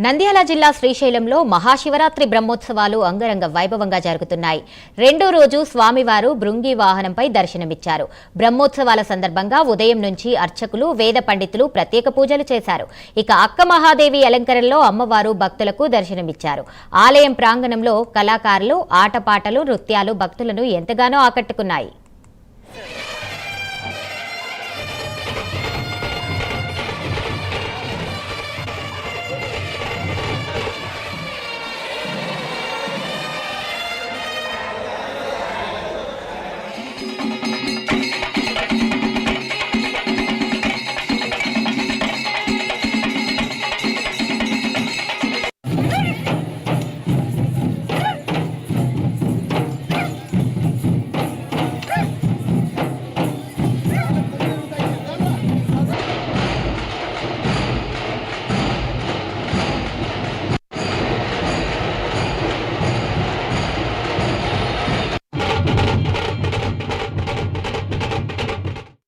నంద్యాల జిల్లా శ్రీశైలంలో మహాశివరాత్రి బ్రహ్మోత్సవాలు అంగరంగ వైభవంగా జరుగుతున్నాయి. రెండో రోజు స్వామివారు భృంగి వాహనంపై దర్శనమిచ్చారు. బ్రహ్మోత్సవాల సందర్భంగా ఉదయం నుంచి అర్చకులు, వేద పండితులు ప్రత్యేక పూజలు చేశారు. ఇక అక్క మహాదేవి అలంకరణలో అమ్మవారు భక్తులకు దర్శనమిచ్చారు. ఆలయం ప్రాంగణంలో కళాకారులు, ఆటపాటలు, నృత్యాలు భక్తులను ఎంతగానో ఆకట్టుకున్నాయి.